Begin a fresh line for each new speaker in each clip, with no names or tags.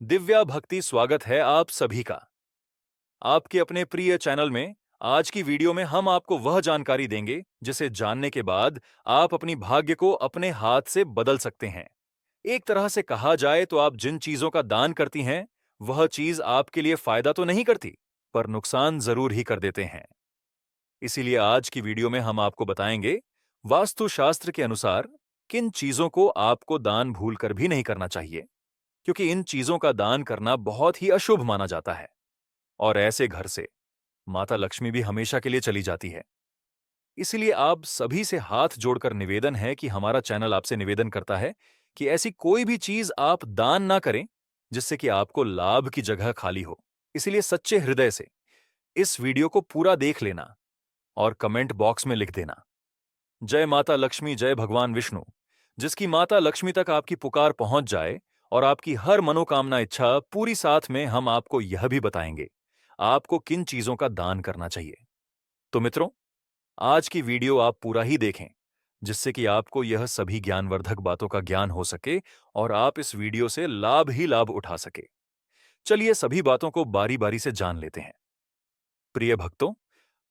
दिव्या भक्ति स्वागत है आप सभी का आपके अपने प्रिय चैनल में। आज की वीडियो में हम आपको वह जानकारी देंगे जिसे जानने के बाद आप अपनी भाग्य को अपने हाथ से बदल सकते हैं। एक तरह से कहा जाए तो आप जिन चीजों का दान करती हैं वह चीज आपके लिए फायदा तो नहीं करती पर नुकसान जरूर ही कर देते हैं। इसीलिए आज की वीडियो में हम आपको बताएंगे वास्तुशास्त्र के अनुसार किन चीजों को आपको दान भूलकर भी नहीं करना चाहिए, क्योंकि इन चीजों का दान करना बहुत ही अशुभ माना जाता है और ऐसे घर से माता लक्ष्मी भी हमेशा के लिए चली जाती है। इसीलिए आप सभी से हाथ जोड़कर निवेदन है कि हमारा चैनल आपसे निवेदन करता है कि ऐसी कोई भी चीज आप दान ना करें जिससे कि आपको लाभ की जगह खाली हो। इसीलिए सच्चे हृदय से इस वीडियो को पूरा देख लेना और कमेंट बॉक्स में लिख देना, जय माता लक्ष्मी, जय भगवान विष्णु। जिसकी माता लक्ष्मी तक आपकी पुकार पहुंच जाए और आपकी हर मनोकामना इच्छा पूरी। साथ में हम आपको यह भी बताएंगे आपको किन चीजों का दान करना चाहिए। तो मित्रों, आज की वीडियो आप पूरा ही देखें जिससे कि आपको यह सभी ज्ञानवर्धक बातों का ज्ञान हो सके और आप इस वीडियो से लाभ ही लाभ उठा सके। चलिए सभी बातों को बारी बारी से जान लेते हैं। प्रिय भक्तों,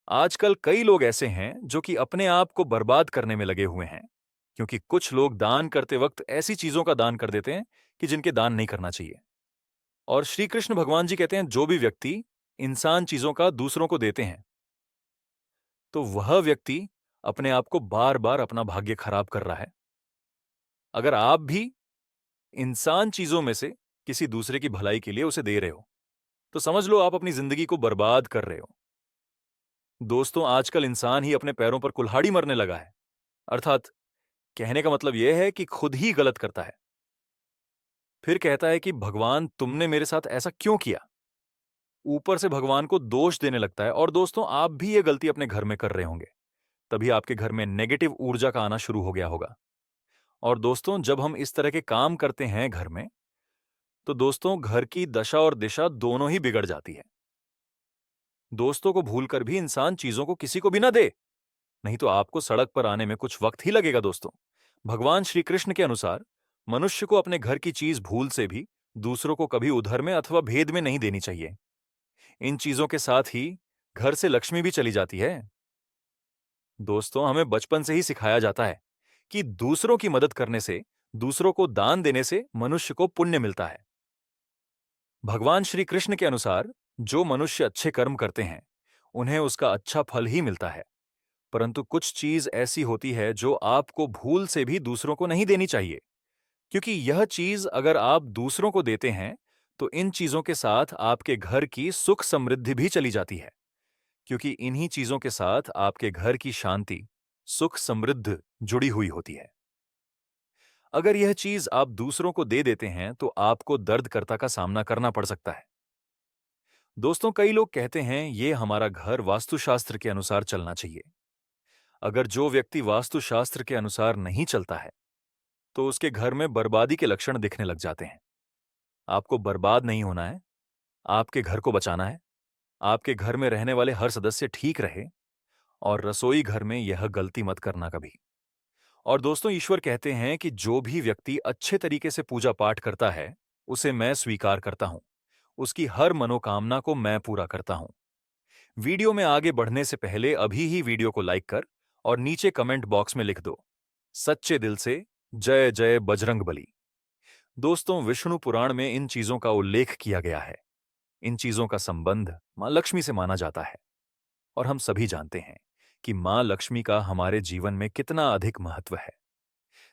आजकल कई लोग ऐसे हैं जो कि अपने आप को बर्बाद करने में लगे हुए हैं, क्योंकि कुछ लोग दान करते वक्त ऐसी चीजों का दान कर देते हैं कि जिनके दान नहीं करना चाहिए। और श्री कृष्ण भगवान जी कहते हैं जो भी व्यक्ति इंसान चीजों का दूसरों को देते हैं तो वह व्यक्ति अपने आप को बार बार अपना भाग्य खराब कर रहा है। अगर आप भी इंसान चीजों में से किसी दूसरे की भलाई के लिए उसे दे रहे हो तो समझ लो आप अपनी जिंदगी को बर्बाद कर रहे हो। दोस्तों, आजकल इंसान ही अपने पैरों पर कुल्हाड़ी मरने लगा है, अर्थात कहने का मतलब यह है कि खुद ही गलत करता है। फिर कहता है कि भगवान तुमने मेरे साथ ऐसा क्यों किया। ऊपर से भगवान को दोष देने लगता है। और दोस्तों, आप भी ये गलती अपने घर में कर रहे होंगे, तभी आपके घर में नेगेटिव ऊर्जा का आना शुरू हो गया होगा। और दोस्तों, जब हम इस तरह के काम करते हैं घर में तो दोस्तों घर की दशा और दिशा दोनों ही बिगड़ जाती है। दोस्तों को भूलकर भी इंसान चीजों को किसी को भी ना दे, नहीं तो आपको सड़क पर आने में कुछ वक्त ही लगेगा। दोस्तों, भगवान श्री कृष्ण के अनुसार मनुष्य को अपने घर की चीज भूल से भी दूसरों को कभी उधर में अथवा भेद में नहीं देनी चाहिए। इन चीजों के साथ ही घर से लक्ष्मी भी चली जाती है। दोस्तों, हमें बचपन से ही सिखाया जाता है कि दूसरों की मदद करने से, दूसरों को दान देने से मनुष्य को पुण्य मिलता है। भगवान श्री कृष्ण के अनुसार जो मनुष्य अच्छे कर्म करते हैं उन्हें उसका अच्छा फल ही मिलता है। परंतु कुछ चीज ऐसी होती है जो आपको भूल से भी दूसरों को नहीं देनी चाहिए, क्योंकि यह चीज अगर आप दूसरों को देते हैं तो इन चीजों के साथ आपके घर की सुख समृद्धि भी चली जाती है, क्योंकि इन्हीं चीजों के साथ आपके घर की शांति, सुख समृद्ध जुड़ी हुई होती है। अगर यह चीज आप दूसरों को दे देते हैं तो आपको दर्दकर्ता का सामना करना पड़ सकता है। दोस्तों, कई लोग कहते हैं ये हमारा घर वास्तुशास्त्र के अनुसार चलना चाहिए। अगर जो व्यक्ति वास्तुशास्त्र के अनुसार नहीं चलता है तो उसके घर में बर्बादी के लक्षण दिखने लग जाते हैं। आपको बर्बाद नहीं होना है, आपके घर को बचाना है। आपके घर में रहने वाले हर सदस्य ठीक रहे और रसोई घर में यह गलती मत करना कभी। और दोस्तों, ईश्वर कहते हैं कि जो भी व्यक्ति अच्छे तरीके से पूजा पाठ करता है उसे मैं स्वीकार करता हूं, उसकी हर मनोकामना को मैं पूरा करता हूं। वीडियो में आगे बढ़ने से पहले अभी ही वीडियो को लाइक कर और नीचे कमेंट बॉक्स में लिख दो सच्चे दिल से जय जय बजरंगबली। दोस्तों, विष्णु पुराण में इन चीजों का उल्लेख किया गया है। इन चीजों का संबंध मां लक्ष्मी से माना जाता है और हम सभी जानते हैं कि मां लक्ष्मी का हमारे जीवन में कितना अधिक महत्व है।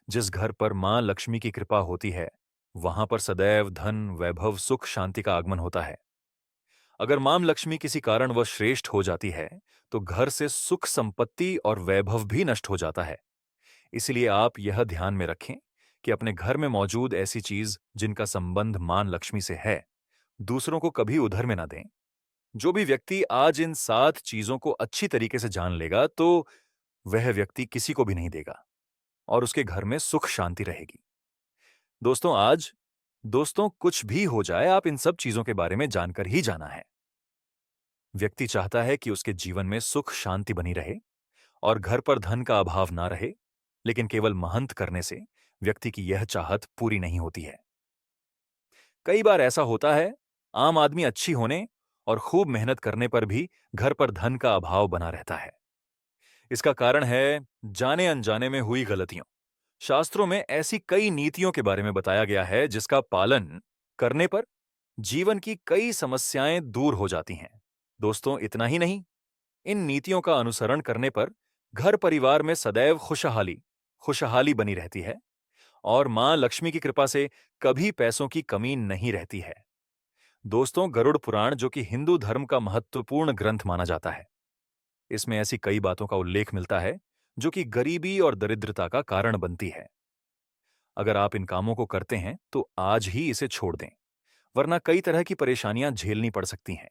जिस घर पर मां लक्ष्मी की कृपा होती है वहां पर सदैव धन, वैभव, सुख, शांति का आगमन होता है। अगर मां लक्ष्मी किसी कारणवश श्रेष्ठ हो जाती है तो घर से सुख, संपत्ति और वैभव भी नष्ट हो जाता है। इसलिए आप यह ध्यान में रखें कि अपने घर में मौजूद ऐसी चीज जिनका संबंध मां लक्ष्मी से है दूसरों को कभी उधर में ना दें। जो भी व्यक्ति आज इन 7 चीजों को अच्छी तरीके से जान लेगा तो वह व्यक्ति किसी को भी नहीं देगा और उसके घर में सुख शांति रहेगी। दोस्तों, कुछ भी हो जाए आप इन सब चीजों के बारे में जानकर ही जाना है। व्यक्ति चाहता है कि उसके जीवन में सुख शांति बनी रहे और घर पर धन का अभाव ना रहे, लेकिन केवल महंत करने से व्यक्ति की यह चाहत पूरी नहीं होती है। कई बार ऐसा होता है, आम आदमी अच्छी होने और खूब मेहनत करने पर भी घर पर धन का अभाव बना रहता है। इसका कारण है जाने अनजाने में हुई गलतियों। शास्त्रों में ऐसी कई नीतियों के बारे में बताया गया है जिसका पालन करने पर जीवन की कई समस्याएं दूर हो जाती हैं। दोस्तों, इतना ही नहीं, इन नीतियों का अनुसरण करने पर घर परिवार में सदैव खुशहाली खुशहाली बनी रहती है और मां लक्ष्मी की कृपा से कभी पैसों की कमी नहीं रहती है। दोस्तों, गरुड़ पुराण, जो कि हिंदू धर्म का महत्वपूर्ण ग्रंथ माना जाता है, इसमें ऐसी कई बातों का उल्लेख मिलता है जो कि गरीबी और दरिद्रता का कारण बनती है। अगर आप इन कामों को करते हैं तो आज ही इसे छोड़ दें, वरना कई तरह की परेशानियां झेलनी पड़ सकती हैं।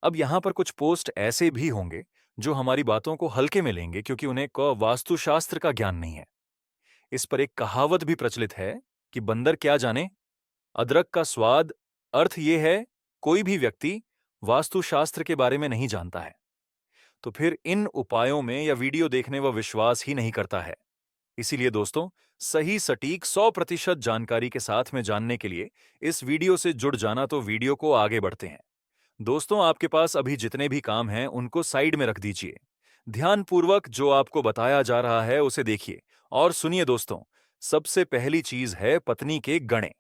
अब यहां पर कुछ पोस्ट ऐसे भी होंगे जो हमारी बातों को हल्के में लेंगे क्योंकि उन्हें वास्तुशास्त्र का ज्ञान नहीं है। इस पर एक कहावत भी प्रचलित है कि बंदर क्या जाने अदरक का स्वाद। अर्थ यह है, कोई भी व्यक्ति वास्तुशास्त्र के बारे में नहीं जानता है तो फिर इन उपायों में या वीडियो देखने वह विश्वास ही नहीं करता है। इसीलिए दोस्तों, सही सटीक 100% जानकारी के साथ में जानने के लिए इस वीडियो से जुड़ जाना, तो वीडियो को आगे बढ़ते हैं। दोस्तों, आपके पास अभी जितने भी काम हैं उनको साइड में रख दीजिए। ध्यानपूर्वक जो आपको बताया जा रहा है उसे देखिए और सुनिए। दोस्तों, सबसे पहली चीज है पत्नी के गहने।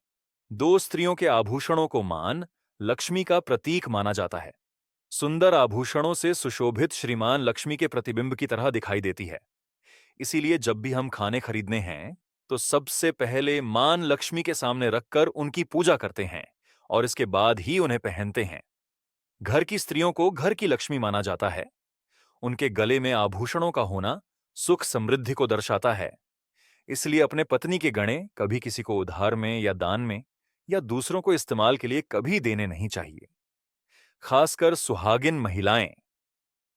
दो स्त्रियों के आभूषणों को मान लक्ष्मी का प्रतीक माना जाता है। सुंदर आभूषणों से सुशोभित श्रीमान लक्ष्मी के प्रतिबिंब की तरह दिखाई देती है। इसीलिए जब भी हम खाने खरीदने हैं तो सबसे पहले मान लक्ष्मी के सामने रखकर उनकी पूजा करते हैं और इसके बाद ही उन्हें पहनते हैं। घर की स्त्रियों को घर की लक्ष्मी माना जाता है। उनके गले में आभूषणों का होना सुख समृद्धि को दर्शाता है। इसलिए अपने पत्नी के गहने कभी किसी को उधार में या दान में या दूसरों को इस्तेमाल के लिए कभी देने नहीं चाहिए। खासकर सुहागिन महिलाएं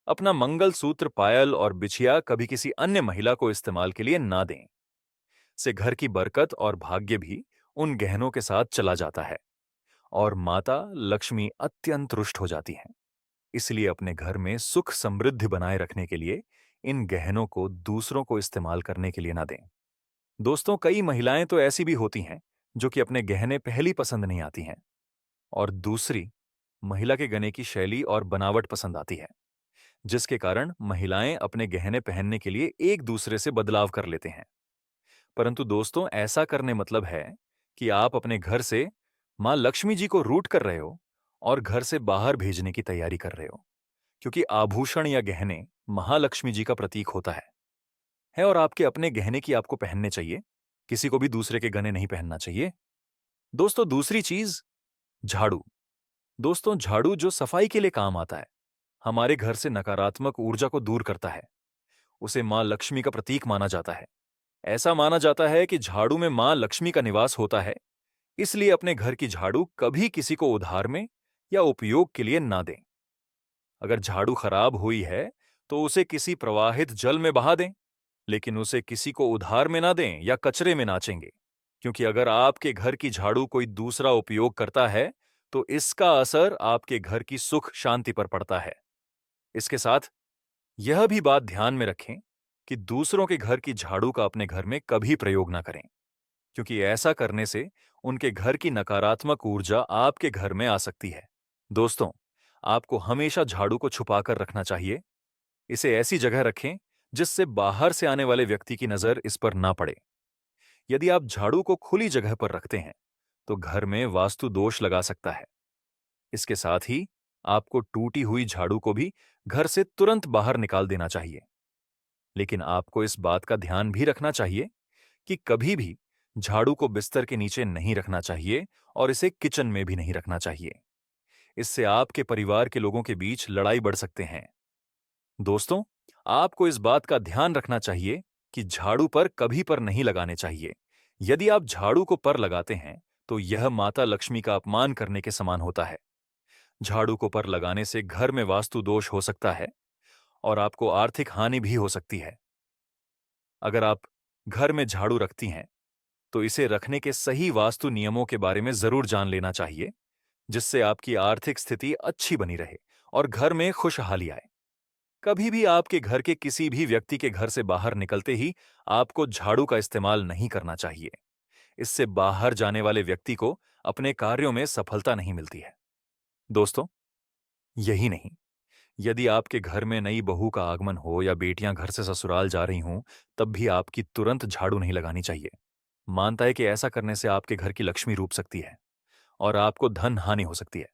अपना मंगलसूत्र, पायल और बिछिया कभी किसी अन्य महिला को इस्तेमाल के लिए ना दें। से घर की बरकत और भाग्य भी उन गहनों के साथ चला जाता है और माता लक्ष्मी अत्यंत रुष्ट हो जाती हैं। इसलिए अपने घर में सुख समृद्धि बनाए रखने के लिए इन गहनों को दूसरों को इस्तेमाल करने के लिए ना दें। दोस्तों, कई महिलाएं तो ऐसी भी होती हैं जो कि अपने गहने पहली पसंद नहीं आती हैं और दूसरी महिला के गहने की शैली और बनावट पसंद आती है, जिसके कारण महिलाएं अपने गहने पहनने के लिए एक दूसरे से बदलाव कर लेते हैं। परंतु दोस्तों, ऐसा करने मतलब है कि आप अपने घर से मां लक्ष्मी जी को रूट कर रहे हो और घर से बाहर भेजने की तैयारी कर रहे हो, क्योंकि आभूषण या गहने महालक्ष्मी जी का प्रतीक होता है और आपके अपने गहने की आपको पहनने चाहिए, किसी को भी दूसरे के गहने नहीं पहनना चाहिए। दोस्तों, दूसरी चीज, झाड़ू। दोस्तों, झाड़ू जो सफाई के लिए काम आता है, हमारे घर से नकारात्मक ऊर्जा को दूर करता है। उसे मां लक्ष्मी का प्रतीक माना जाता है। ऐसा माना जाता है कि झाड़ू में मां लक्ष्मी का निवास होता है। इसलिए अपने घर की झाड़ू कभी किसी को उधार में या उपयोग के लिए ना दें। अगर झाड़ू खराब हुई है तो उसे किसी प्रवाहित जल में बहा दें, लेकिन उसे किसी को उधार में ना दें या कचरे में नाचेंगे, क्योंकि अगर आपके घर की झाड़ू कोई दूसरा उपयोग करता है तो इसका असर आपके घर की सुख शांति पर पड़ता है। इसके साथ यह भी बात ध्यान में रखें कि दूसरों के घर की झाड़ू का अपने घर में कभी प्रयोग ना करें, क्योंकि ऐसा करने से उनके घर की नकारात्मक ऊर्जा आपके घर में आ सकती है। दोस्तों, आपको हमेशा झाड़ू को छुपाकर रखना चाहिए। इसे ऐसी जगह रखें जिससे बाहर से आने वाले व्यक्ति की नजर इस पर ना पड़े। यदि आप झाड़ू को खुली जगह पर रखते हैं तो घर में वास्तु दोष लगा सकता है। इसके साथ ही आपको टूटी हुई झाड़ू को भी घर से तुरंत बाहर निकाल देना चाहिए। लेकिन आपको इस बात का ध्यान भी रखना चाहिए कि कभी भी झाड़ू को बिस्तर के नीचे नहीं रखना चाहिए और इसे किचन में भी नहीं रखना चाहिए। इससे आपके परिवार के लोगों के बीच लड़ाई बढ़ सकते हैं। दोस्तों, आपको इस बात का ध्यान रखना चाहिए कि झाड़ू पर कभी पर नहीं लगाने चाहिए। यदि आप झाड़ू को पर लगाते हैं तो यह माता लक्ष्मी का अपमान करने के समान होता है। झाड़ू को पर लगाने से घर में वास्तु दोष हो सकता है और आपको आर्थिक हानि भी हो सकती है। अगर आप घर में झाड़ू रखती हैं तो इसे रखने के सही वास्तु नियमों के बारे में जरूर जान लेना चाहिए, जिससे आपकी आर्थिक स्थिति अच्छी बनी रहे और घर में खुशहाली आए। कभी भी आपके घर के किसी भी व्यक्ति के घर से बाहर निकलते ही आपको झाड़ू का इस्तेमाल नहीं करना चाहिए। इससे बाहर जाने वाले व्यक्ति को अपने कार्यों में सफलता नहीं मिलती है। दोस्तों, यही नहीं, यदि आपके घर में नई बहू का आगमन हो या बेटियां घर से ससुराल जा रही हों, तब भी आपकी तुरंत झाड़ू नहीं लगानी चाहिए। मानता है कि ऐसा करने से आपके घर की लक्ष्मी रूठ सकती है और आपको धन हानि हो सकती है।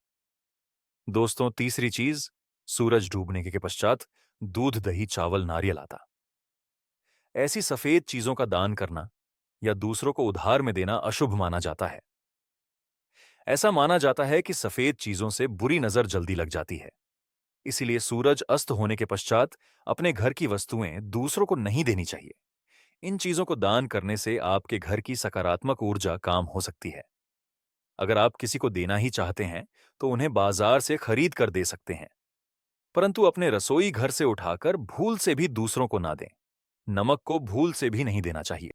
दोस्तों, तीसरी चीज, सूरज डूबने के पश्चात दूध, दही, चावल, नारियल आता। ऐसी सफेद चीजों का दान करना या दूसरों को उधार में देना अशुभ माना जाता है। ऐसा माना जाता है कि सफेद चीजों से बुरी नजर जल्दी लग जाती है। इसीलिए सूरज अस्त होने के पश्चात अपने घर की वस्तुएं दूसरों को नहीं देनी चाहिए। इन चीजों को दान करने से आपके घर की सकारात्मक ऊर्जा काम हो सकती है। अगर आप किसी को देना ही चाहते हैं, तो उन्हें बाजार से खरीद कर दे सकते हैं, परंतु अपने रसोई घर से उठाकर भूल से भी दूसरों को ना दें। नमक को भूल से भी नहीं देना चाहिए।